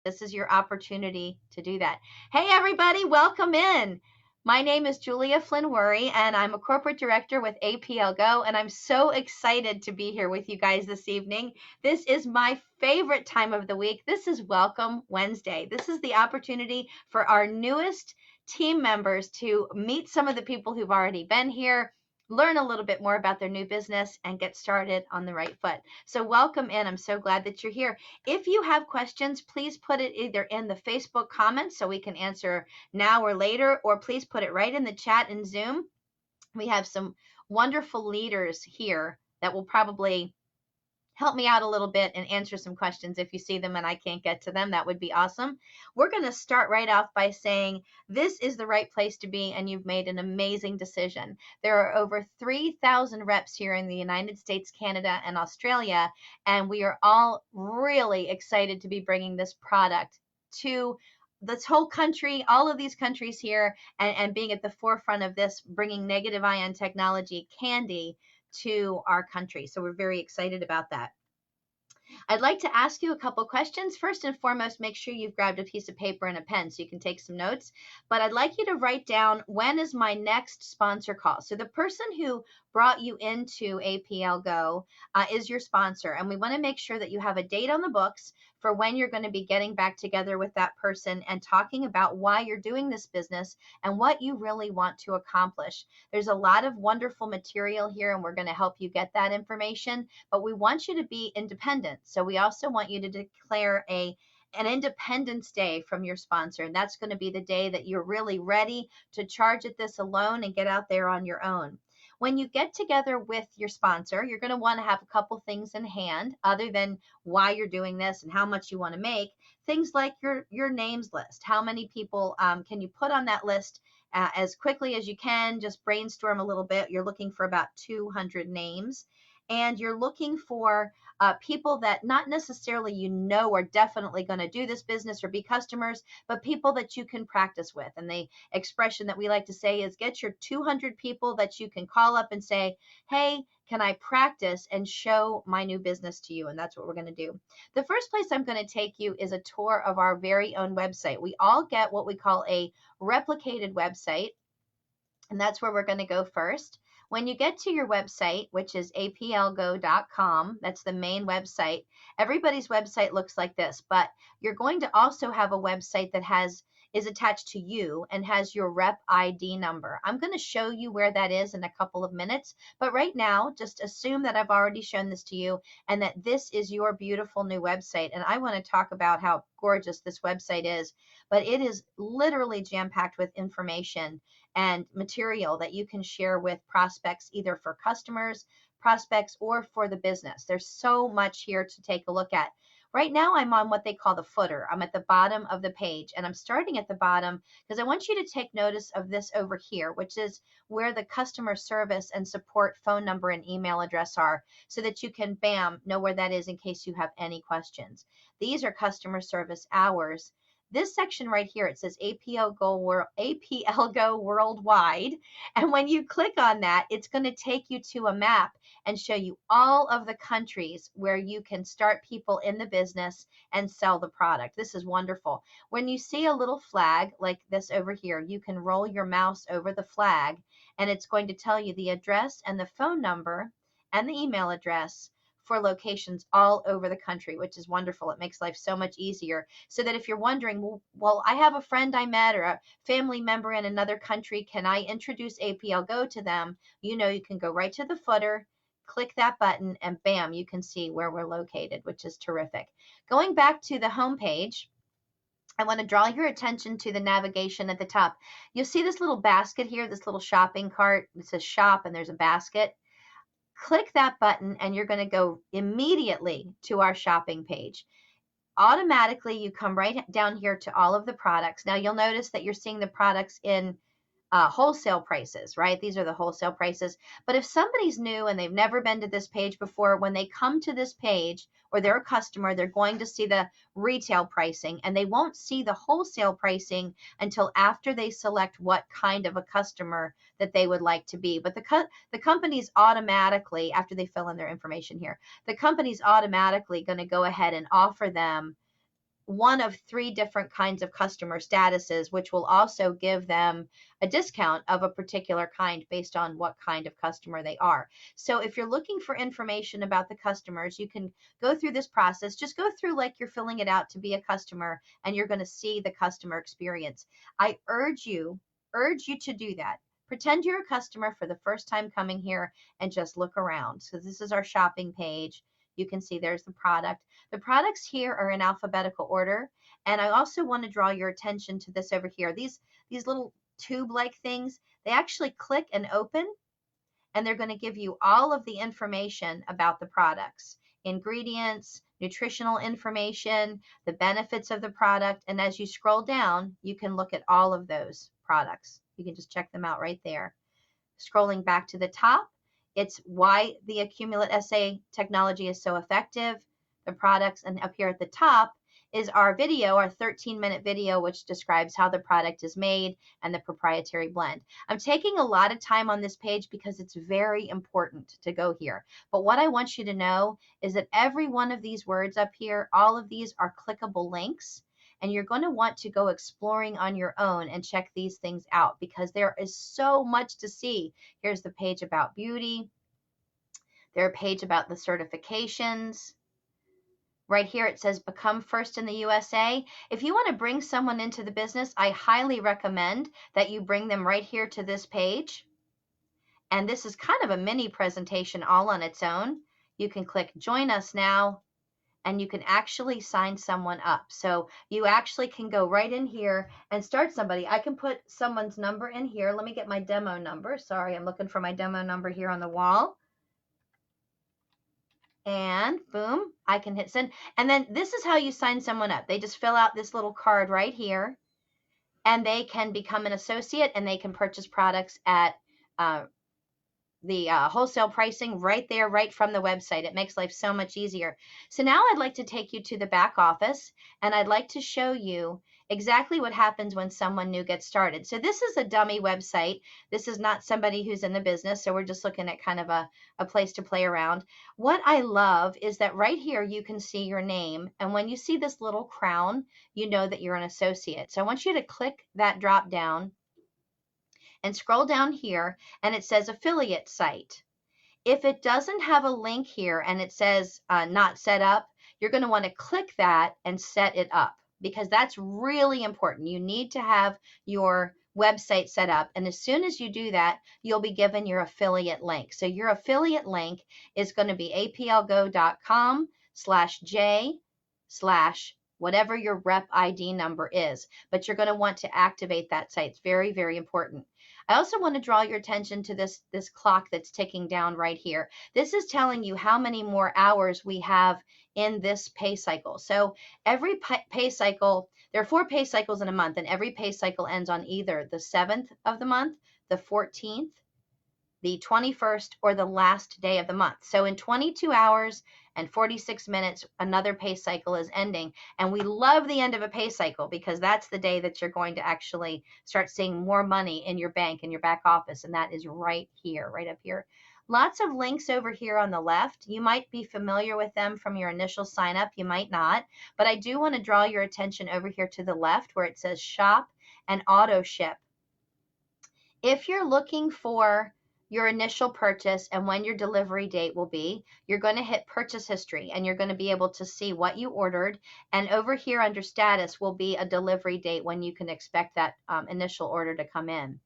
This is your opportunity to do that. Hey, everybody, welcome in. My name is Julia Flynn Worry, and I'm a corporate director with APL GO, and I'm so excited to be here with you guys this evening. This is my favorite time of the week. This is Welcome Wednesday. This is the opportunity for our newest team members to meet some of the people who've already been here, learn a little bit more about their new business, and get started on the right foot. So welcome in. I'm so glad that you're here. If you have questions, please put it either in the Facebook comments so we can answer now or later, or please put it right in the chat in Zoom. We have some wonderful leaders here that will probably help me out a little bit and answer some questions. If you see them and I can't get to them, that would be awesome. We're going to start right off by saying this is the right place to be, and you've made an amazing decision. There are over 3,000 reps here in the United States, Canada, and Australia, and we are all really excited to be bringing this product to this whole country, all of these countries here, and being at the forefront of this, bringing negative ion technology candy to our country. So we're very excited about that. I'd like to ask you a couple questions. First and foremost, make sure you've grabbed a piece of paper and a pen so you can take some notes. But I'd like you to write down, when is my next sponsor call? So the person who brought you into APL GO is your sponsor. And we want to make sure that you have a date on the books for when you're going to be getting back together with that person and talking about why you're doing this business and what you really want to accomplish. There's a lot of wonderful material here, and we're going to help you get that information, but we want you to be independent. So we also want you to declare an Independence Day from your sponsor, and that's going to be the day that you're really ready to charge at this alone and get out there on your own. When you get together with your sponsor, you're going to want to have a couple things in hand other than why you're doing this and how much you want to make. Things like your names list. How many people can you put on that list as quickly as you can? Just brainstorm a little bit. You're looking for about 200 names, and you're looking for people that not necessarily are definitely going to do this business or be customers, but people that you can practice with. And the expression that we like to say is get your 200 people that you can call up and say, hey, can I practice and show my new business to you? And that's what we're going to do. The first place I'm going to take you is a tour of our very own website. We all get what we call a replicated website, and that's where we're going to go first. When you get to your website, which is aplgo.com, that's the main website. Everybody's website looks like this, but you're going to also have a website that is attached to you and has your rep ID number. I'm going to show you where that is in a couple of minutes, but right now, just assume that I've already shown this to you and that this is your beautiful new website. And I want to talk about how gorgeous this website is, but it is literally jam-packed with information and material that you can share with prospects, either for customers, prospects, or for the business. There's so much here to take a look at. Right now, I'm on what they call the footer. I'm at the bottom of the page, and I'm starting at the bottom because I want you to take notice of this over here, which is where the customer service and support phone number and email address are, so that you can, bam, know where that is in case you have any questions. These are customer service hours. This section right here, it says APL GO Worldwide. And when you click on that, it's going to take you to a map and show you all of the countries where you can start people in the business and sell the product. This is wonderful. When you see a little flag like this over here, you can roll your mouse over the flag, and it's going to tell you the address and the phone number and the email address for locations all over the country, which is wonderful. It makes life so much easier, so that if you're wondering, well, I have a friend I met or a family member in another country, can I introduce APL GO to them? You can go right to the footer, click that button, and bam, you can see where we're located, which is terrific. Going back to the home page, I want to draw your attention to the navigation at the top. You'll see this little basket here, this little shopping cart. It says shop and there's a basket. Click that button and you're going to go immediately to our shopping page. Automatically, you come right down here to all of the products. Now you'll notice that you're seeing the products in wholesale prices, right? These are the wholesale prices. But if somebody's new and they've never been to this page before, when they come to this page or they're a customer, they're going to see the retail pricing, and they won't see the wholesale pricing until after they select what kind of a customer that they would like to be. But the company's automatically, after they fill in their information here, the company's automatically going to go ahead and offer them one of 3 different kinds of customer statuses, which will also give them a discount of a particular kind based on what kind of customer they are. So if you're looking for information about the customers, you can go through this process. Just go through like you're filling it out to be a customer, and you're going to see the customer experience. I urge you to do that. Pretend you're a customer for the first time coming here and just look around. So this is our shopping page. You can see there's the product. The products here are in alphabetical order. And I also want to draw your attention to this over here. These little tube-like things, they actually click and open, and they're going to give you all of the information about the products, ingredients, nutritional information, the benefits of the product. And as you scroll down, you can look at all of those products. You can just check them out right there. Scrolling back to the top, it's why the Accumulate SA technology is so effective, the products, and up here at the top is our video, our 13-minute video, which describes how the product is made and the proprietary blend. I'm taking a lot of time on this page because it's very important to go here. But what I want you to know is that every one of these words up here, all of these are clickable links, and you're going to want to go exploring on your own and check these things out because there is so much to see. Here's the page about beauty. There's a page about the certifications. Right here it says become first in the USA. If you want to bring someone into the business, I highly recommend that you bring them right here to this page. And this is kind of a mini presentation all on its own. You can click join us now, and you can actually sign someone up. So you actually can go right in here and start somebody. I can put someone's number in here. Let me get my demo number. Sorry, I'm looking for my demo number here on the wall. And boom, I can hit send. And then this is how you sign someone up. They just fill out this little card right here, and they can become an associate, and they can purchase products at the wholesale pricing right there, right from the website. It makes life so much easier. So now I'd like to take you to the back office, and I'd like to show you exactly what happens when someone new gets started. So this is a dummy website. This is not somebody who's in the business, so we're just looking at kind of a place to play around. What I love is that right here you can see your name, and when you see this little crown, you know that you're an associate. So I want you to click that drop down and scroll down here, and it says affiliate site. If it doesn't have a link here and it says not set up, you're going to want to click that and set it up, because that's really important. You need to have your website set up, and as soon as you do that, you'll be given your affiliate link. So your affiliate link is going to be aplgo.com/j/whatever your rep ID number is, but you're going to want to activate that site. It's very, very important. I also want to draw your attention to this clock that's ticking down right here. This is telling you how many more hours we have in this pay cycle. So every pay cycle, there are 4 pay cycles in a month, and every pay cycle ends on either the 7th of the month, the 14th, the 21st, or the last day of the month. So in 22 hours and 46 minutes, another pay cycle is ending. And we love the end of a pay cycle because that's the day that you're going to actually start seeing more money in your bank, in your back office. And that is right here, right up here. Lots of links over here on the left. You might be familiar with them from your initial sign up. You might not. But I do want to draw your attention over here to the left where it says shop and auto ship. If you're looking for your initial purchase and when your delivery date will be, you're going to hit purchase history, and you're going to be able to see what you ordered. And over here under status will be a delivery date when you can expect that initial order to come in.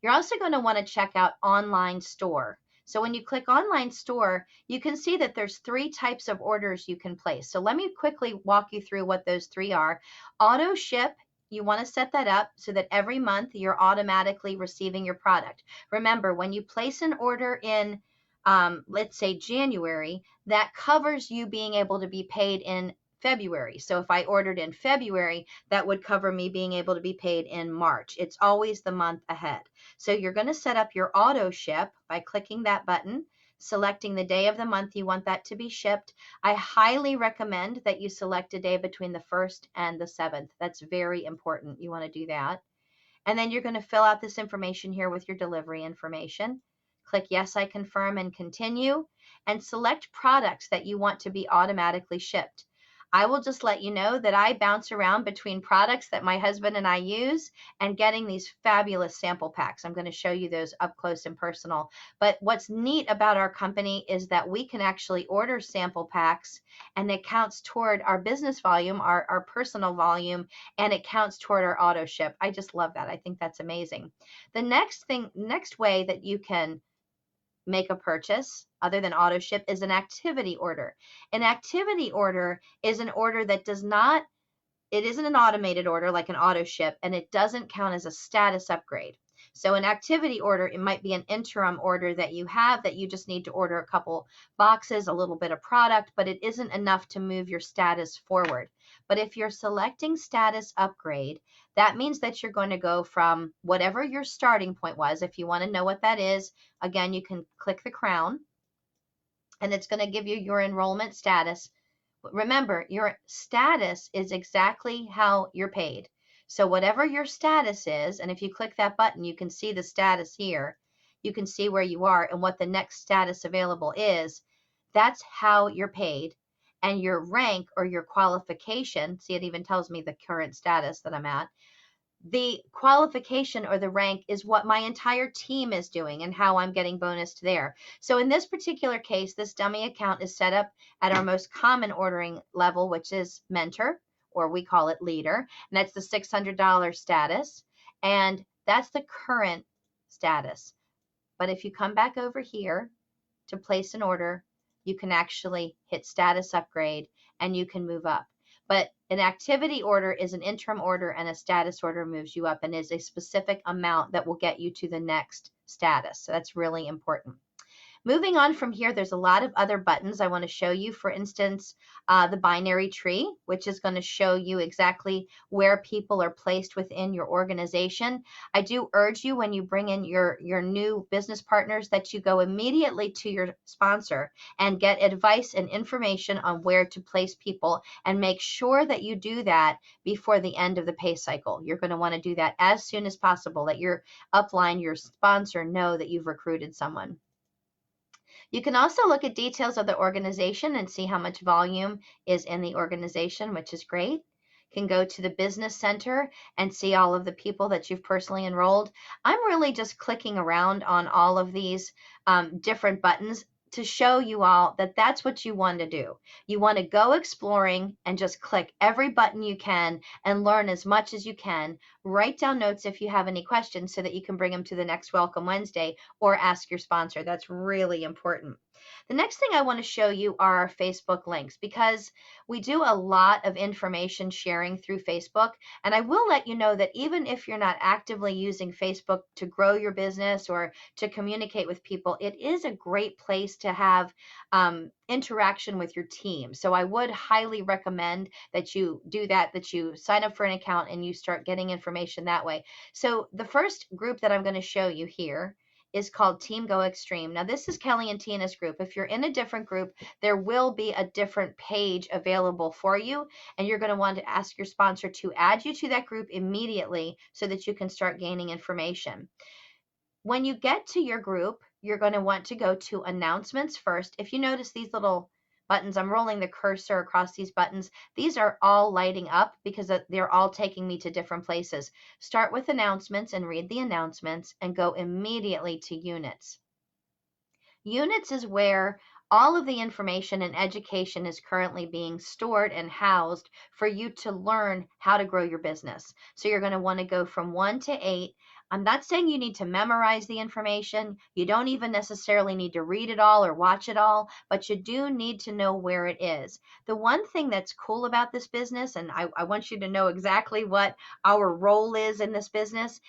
You're also going to want to check out online store. So when you click online store, you can see that there's 3 types of orders you can place. So let me quickly walk you through what those 3 are. Auto ship. You want to set that up so that every month you're automatically receiving your product. Remember, when you place an order in, let's say January, that covers you being able to be paid in February. So if I ordered in February, that would cover me being able to be paid in March. It's always the month ahead. So you're going to set up your auto ship by clicking that button, selecting the day of the month you want that to be shipped. I highly recommend that you select a day between the 1st and the 7th. That's very important. You want to do that. And then you're going to fill out this information here with your delivery information. Click yes, I confirm, and continue, and select products that you want to be automatically shipped. I will just let you know that I bounce around between products that my husband and I use and getting these fabulous sample packs. I'm going to show you those up close and personal. But what's neat about our company is that we can actually order sample packs, and it counts toward our business volume, our personal volume, and it counts toward our auto ship. I just love that. I think that's amazing. The next way that you can make a purchase other than auto ship is an activity order. An activity order is an order that does not, it isn't an automated order like an auto ship, and it doesn't count as a status upgrade. So an activity order, it might be an interim order that you have that you just need to order a couple boxes, a little bit of product, but it isn't enough to move your status forward. But if you're selecting status upgrade, that means that you're going to go from whatever your starting point was. If you want to know what that is, again, you can click the crown, and it's going to give you your enrollment status. Remember, your status is exactly how you're paid. So whatever your status is, and if you click that button, you can see the status here. You can see where you are and what the next status available is. That's how you're paid. And your rank or your qualification, see, it even tells me the current status that I'm at. The qualification or the rank is what my entire team is doing and how I'm getting bonused there. So in this particular case, this dummy account is set up at our most common ordering level, which is mentor, or we call it leader, and that's the $600 status, and that's the current status. But if you come back over here to place an order, you can actually hit status upgrade and you can move up. But an activity order is an interim order, and a status order moves you up and is a specific amount that will get you to the next status. So that's really important. Moving on from here, there's a lot of other buttons I want to show you. For instance, the binary tree, which is going to show you exactly where people are placed within your organization. I do urge you when you bring in your new business partners that you go immediately to your sponsor and get advice and information on where to place people, and make sure that you do that before the end of the pay cycle. You're going to want to do that as soon as possible. Let your upline, your sponsor, know that you've recruited someone. You can also look at details of the organization and see how much volume is in the organization, which is great. You can go to the business center and see all of the people that you've personally enrolled. I'm really just clicking around on all of these different buttons to show you all that that's what you want to do. You want to go exploring and just click every button you can and learn as much as you can. Write down notes if you have any questions so that you can bring them to the next Welcome Wednesday or ask your sponsor. That's really important. The next thing I want to show you are our Facebook links, because we do a lot of information sharing through Facebook. And I will let you know that even if you're not actively using Facebook to grow your business or to communicate with people, it is a great place to have interaction with your team. So I would highly recommend that you do that you sign up for an account and you start getting information that way. So the first group that I'm going to show you here is called Team Go Extreme. Now, this is Kelly and Tina's group. If you're in a different group, there will be a different page available for you, and you're going to want to ask your sponsor to add you to that group immediately so that you can start gaining information. When you get to your group, you're going to want to go to announcements first. If you notice these little buttons, I'm rolling the cursor across these buttons. These are all lighting up because they're all taking me to different places. Start with announcements and read the announcements and go immediately to units. Units is where all of the information and education is currently being stored and housed for you to learn how to grow your business. So you're going to want to go from 1 to 8. I'm not saying you need to memorize the information. You don't even necessarily need to read it all or watch it all, but you do need to know where it is. The one thing that's cool about this business, and I want you to know exactly what our role is in this business,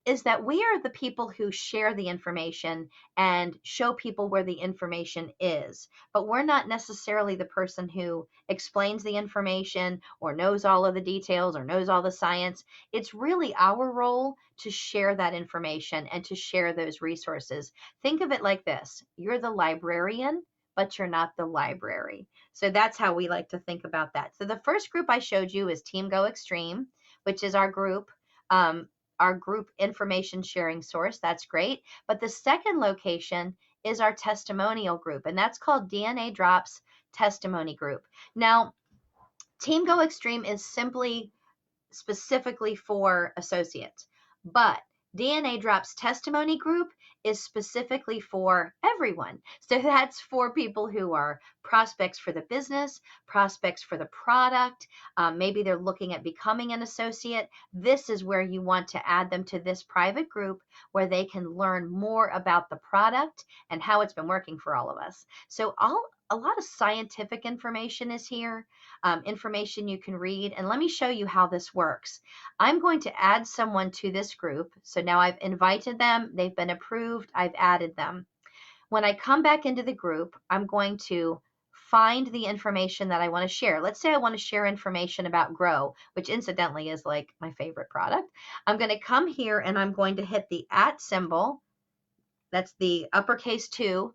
is that we are the people who share the information and show people where the information is. But we're not necessarily the person who explains the information or knows all of the details or knows all the science. It's really our role to share that information and to share those resources. Think of it like this. You're the librarian, but you're not the library. So that's how we like to think about that. So the first group I showed you is Team Go Extreme, which is our group information sharing source. That's great. But the second location is our testimonial group, and that's called DNA Drops Testimony Group. Now, Team Go Extreme is simply specifically for associates, but DNA Drop's testimony group is specifically for everyone. So that's for people who are prospects for the business, prospects for the product. Maybe they're looking at becoming an associate. This is where you want to add them to this private group where they can learn more about the product and how it's been working for all of us. So a lot of scientific information is here, information you can read. And let me show you how this works. I'm going to add someone to this group. So now I've invited them. They've been approved. I've added them. When I come back into the group, I'm going to find the information that I want to share. Let's say I want to share information about Grow, which incidentally is like my favorite product. I'm going to come here and I'm going to hit the @ symbol. That's the uppercase 2.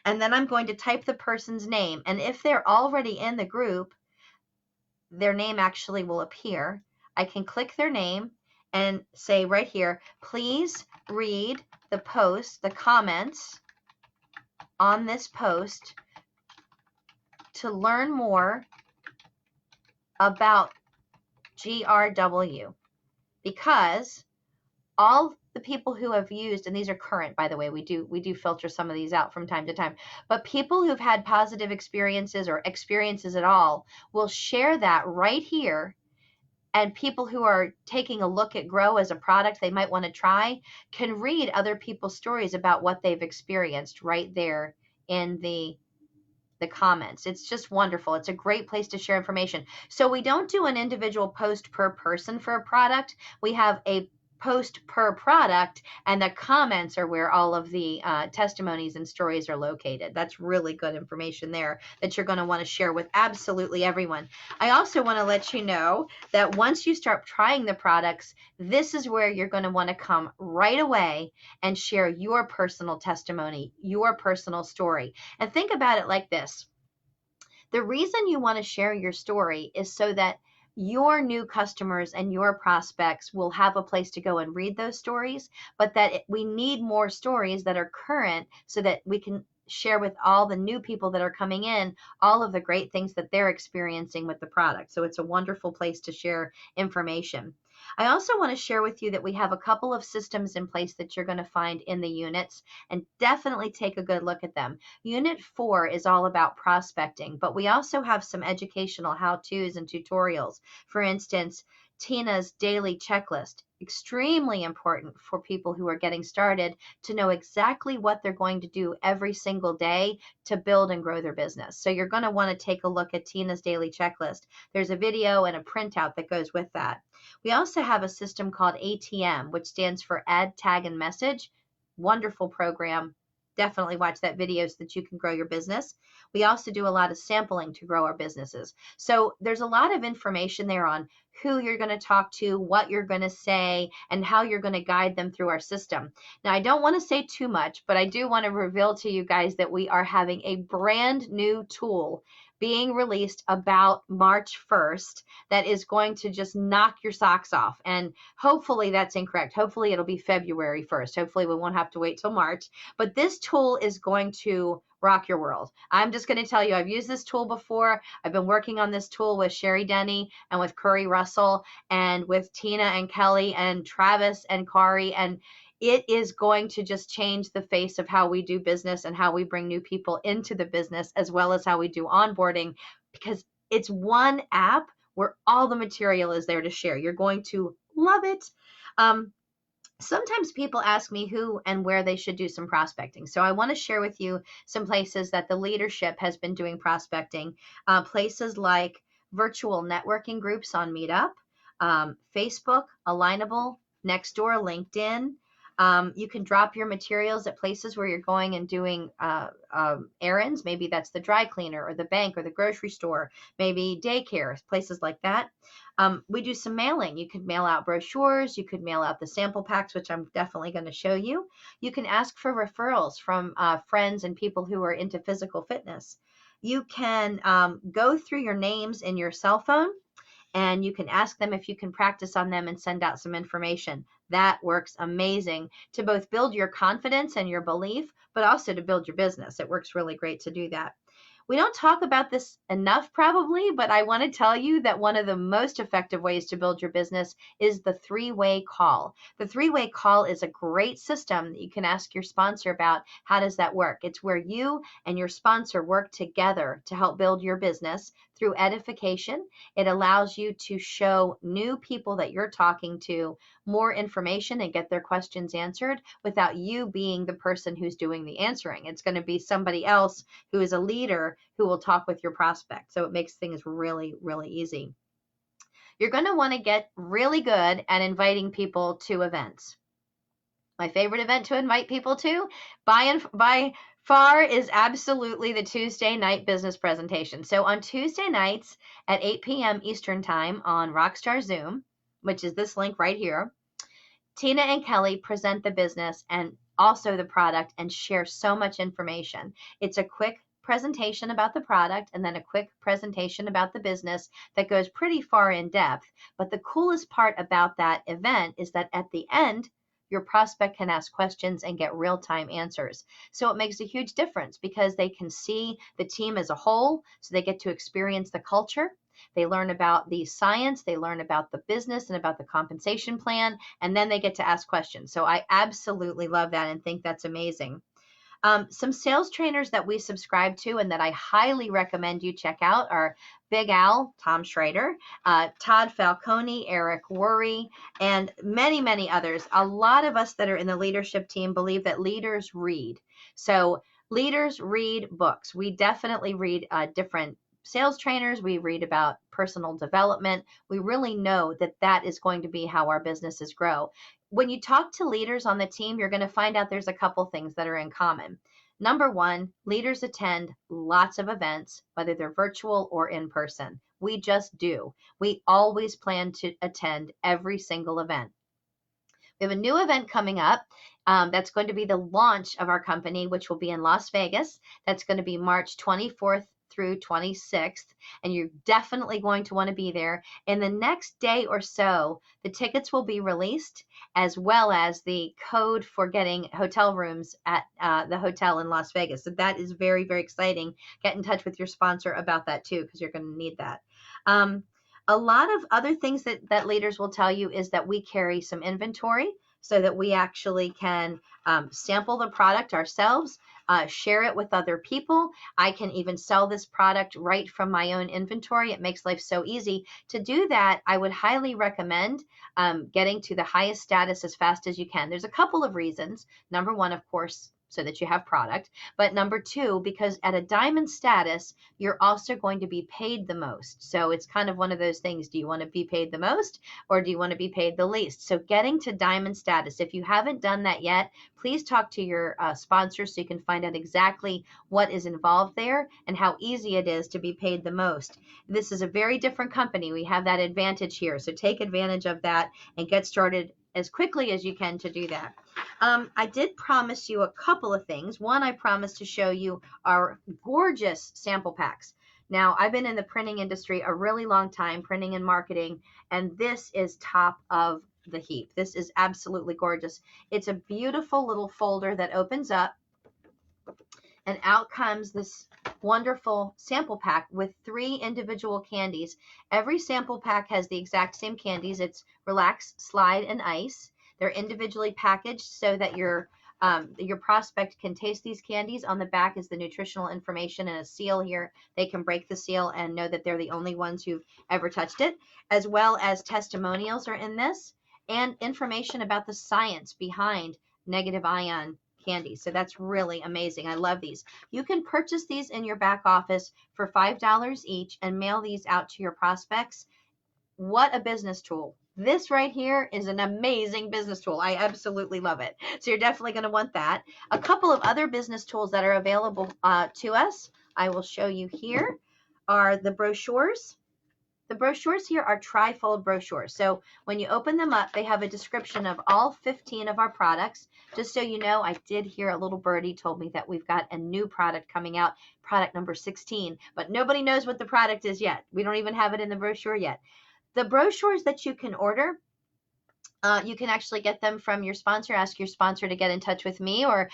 And then I'm going to type the person's name. And if they're already in the group, their name actually will appear. I can click their name and say right here, please read the post, the comments on this post to learn more about GRW, because all the people who have used, and these are current, by the way, we do filter some of these out from time to time, but people who've had positive experiences or experiences at all will share that right here. And people who are taking a look at Grow as a product they might want to try can read other people's stories about what they've experienced right there in the comments. It's just wonderful. It's a great place to share information. So we don't do an individual post per person for a product. We have a post per product, and the comments are where all of the testimonies and stories are located. That's really good information there that you're going to want to share with absolutely everyone. I also want to let you know that once you start trying the products, this is where you're going to want to come right away and share your personal testimony, your personal story. And think about it like this. The reason you want to share your story is so that your new customers and your prospects will have a place to go and read those stories, but that we need more stories that are current so that we can share with all the new people that are coming in all of the great things that they're experiencing with the product. So it's a wonderful place to share information. I also want to share with you that we have a couple of systems in place that you're going to find in the units, and definitely take a good look at them. Unit 4 is all about prospecting, but we also have some educational how-tos and tutorials. For instance, Tina's daily checklist, extremely important for people who are getting started to know exactly what they're going to do every single day to build and grow their business. So you're going to want to take a look at Tina's daily checklist. There's a video and a printout that goes with that. We also have a system called ATM, which stands for Add, Tag, and Message. Wonderful program. Definitely watch that video so that you can grow your business. We also do a lot of sampling to grow our businesses. So there's a lot of information there on who you're going to talk to, what you're going to say, and how you're going to guide them through our system. Now, I don't want to say too much, but I do want to reveal to you guys that we are having a brand new tool being released about March 1st that is going to just knock your socks off. And hopefully that's incorrect. Hopefully it'll be February 1st. Hopefully we won't have to wait till March. But this tool is going to rock your world. I'm just going to tell you, I've used this tool before. I've been working on this tool with Sherry Denny and with Curry Russell and with Tina and Kelly and Travis and Kari, and it is going to just change the face of how we do business and how we bring new people into the business, as well as how we do onboarding, because it's one app where all the material is there to share. You're going to love it. Sometimes people ask me who and where they should do some prospecting. So I want to share with you some places that the leadership has been doing prospecting. Places like virtual networking groups on Meetup, Facebook, Alignable, Nextdoor, LinkedIn. You can drop your materials at places where you're going and doing errands. Maybe that's the dry cleaner or the bank or the grocery store, maybe daycare, places like that. We do some mailing. You could mail out brochures. You could mail out the sample packs, which I'm definitely going to show you. You can ask for referrals from friends and people who are into physical fitness. You can go through your names in your cell phone, and you can ask them if you can practice on them and send out some information. That works amazing to both build your confidence and your belief, but also to build your business. It works really great to do that. We don't talk about this enough probably, but I want to tell you that one of the most effective ways to build your business is the three-way call. The three-way call is a great system that you can ask your sponsor about. How does that work? It's where you and your sponsor work together to help build your business through edification. It allows you to show new people that you're talking to more information and get their questions answered without you being the person who's doing the answering. It's going to be somebody else who is a leader who will talk with your prospect. So it makes things really, really easy. You're going to want to get really good at inviting people to events. My favorite event to invite people to by far is absolutely the Tuesday night business presentation. So on Tuesday nights at 8 p.m. Eastern time on Rockstar Zoom, which is this link right here, Tina and Kelly present the business and also the product and share so much information. It's a quick presentation about the product and then a quick presentation about the business that goes pretty far in depth. But the coolest part about that event is that at the end, your prospect can ask questions and get real-time answers. So it makes a huge difference because they can see the team as a whole, so they get to experience the culture. They learn about the science, they learn about the business and about the compensation plan, and then they get to ask questions. So I absolutely love that and think that's amazing. Some sales trainers that we subscribe to and that I highly recommend you check out are Big Al, Tom Schrader, Todd Falcone, Eric Worre, and many, many others. A lot of us that are in the leadership team believe that leaders read. So leaders read books. We definitely read different sales trainers. We read about personal development. We really know that that is going to be how our businesses grow. When you talk to leaders on the team, you're going to find out there's a couple things that are in common. Number one, leaders attend lots of events, whether they're virtual or in person. We just do. We always plan to attend every single event. We have a new event coming up. That's going to be the launch of our company, which will be in Las Vegas. That's going to be March 24th through 26th, and you're definitely going to want to be there. In the next day or so, the tickets will be released, as well as the code for getting hotel rooms at the hotel in Las Vegas. So that is very, very exciting. Get in touch with your sponsor about that too, because you're going to need that. A lot of other things that leaders will tell you is that we carry some inventory so that we actually can sample the product ourselves, share it with other people. I can even sell this product right from my own inventory. It makes life so easy. To do that, I would highly recommend getting to the highest status as fast as you can. There's a couple of reasons. Number one, of course, so that you have product. But number two, because at a diamond status, you're also going to be paid the most. So it's kind of one of those things. Do you want to be paid the most or do you want to be paid the least? So getting to diamond status, if you haven't done that yet, please talk to your sponsor so you can find out exactly what is involved there and how easy it is to be paid the most. This is a very different company. We have that advantage here. So take advantage of that and get started as quickly as you can to do that. I did promise you a couple of things. One, I promised to show you our gorgeous sample packs. Now, I've been in the printing industry a really long time, printing and marketing, and this is top of the heap. This is absolutely gorgeous. It's a beautiful little folder that opens up, and out comes this wonderful sample pack with 3 individual candies. Every sample pack has the exact same candies. It's Relax, Slide, and Ice. They're individually packaged so that your prospect can taste these candies. On the back is the nutritional information and a seal here. They can break the seal and know that they're the only ones who've ever touched it, as well as testimonials are in this and information about the science behind negative ion candy. So that's really amazing. I love these. You can purchase these in your back office for $5 each and mail these out to your prospects. What a business tool. This right here is an amazing business tool. I absolutely love it. So you're definitely going to want that. A couple of other business tools that are available to us, I will show you here, are the brochures. The brochures here are tri-fold brochures. So when you open them up, they have a description of all 15 of our products. Just so you know, I did hear a little birdie told me that we've got a new product coming out, product number 16, but nobody knows what the product is yet. We don't even have it in the brochure yet. The brochures that you can order You can actually get them from your sponsor. Ask your sponsor to get in touch with me or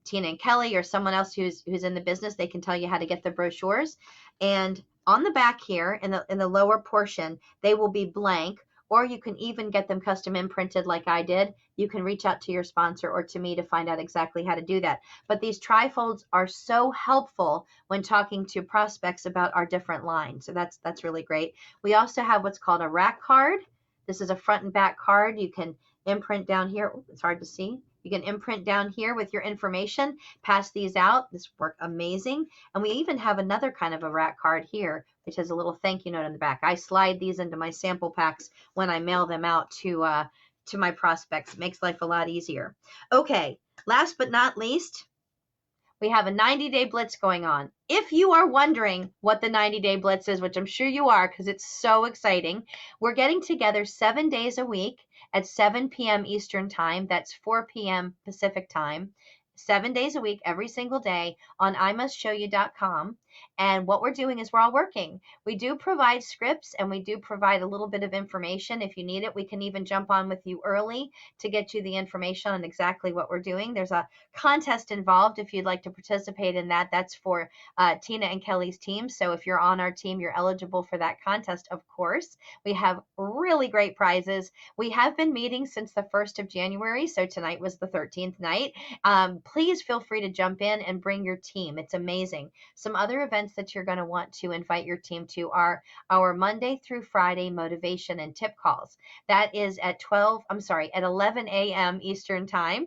Tina and Kelly or someone else who's in the business. They can tell you how to get the brochures. And on the back here in the lower portion, they will be blank, or you can even get them custom imprinted like I did. You can reach out to your sponsor or to me to find out exactly how to do that. But these trifolds are so helpful when talking to prospects about our different lines. So that's really great. We also have what's called a rack card. This is a front and back card. You can imprint down here. Ooh, it's hard to see. You can imprint down here with your information, pass these out. This worked amazing. And we even have another kind of a rack card here, which has a little thank you note on the back. I slide these into my sample packs when I mail them out to my prospects. It makes life a lot easier. Okay, last but not least, we have a 90-day blitz going on. If you are wondering what the 90-day blitz is, which I'm sure you are because it's so exciting, we're getting together 7 days a week at 7 p.m. Eastern Time. That's 4 p.m. Pacific Time. 7 days a week, every single day on IMustShowYou.com. And what we're doing is we're all working. We do provide scripts and we do provide a little bit of information. If you need it, we can even jump on with you early to get you the information on exactly what we're doing. There's a contest involved if you'd like to participate in that. That's for Tina and Kelly's team. So if you're on our team, you're eligible for that contest, of course. We have really great prizes. We have been meeting since the 1st of January. So tonight was the 13th night. Please feel free to jump in and bring your team. It's amazing. Some other events that you're going to want to invite your team to are our Monday through Friday motivation and tip calls. That is at 11 a.m. Eastern Time,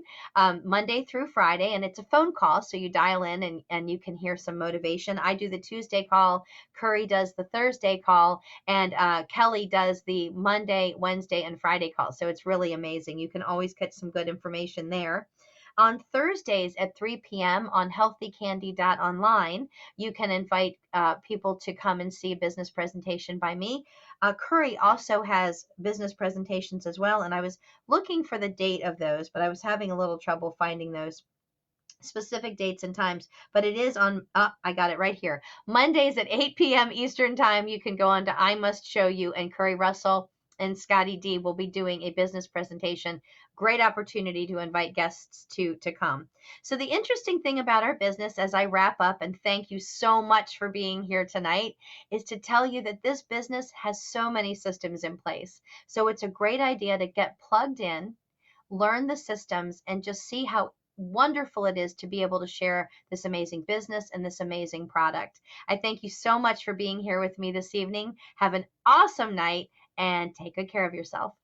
Monday through Friday, and it's a phone call, so you dial in and you can hear some motivation. I do the Tuesday call, Curry does the Thursday call, and Kelly does the Monday, Wednesday, and Friday call. So it's really amazing. You can always get some good information there. On Thursdays at 3 p.m. on healthycandy.online, you can invite people to come and see a business presentation by me. Curry also has business presentations as well, and I was looking for the date of those, but I was having a little trouble finding those specific dates and times, but it is on, I got it right here. Mondays at 8 p.m. Eastern Time, you can go on to I Must Show You, and Curry Russell and Scotty D will be doing a business presentation. Great opportunity to invite guests to come. So the interesting thing about our business, as I wrap up, and thank you so much for being here tonight, is to tell you that this business has so many systems in place. So it's a great idea to get plugged in, learn the systems, and just see how wonderful it is to be able to share this amazing business and this amazing product. I thank you so much for being here with me this evening. Have an awesome night and take good care of yourself.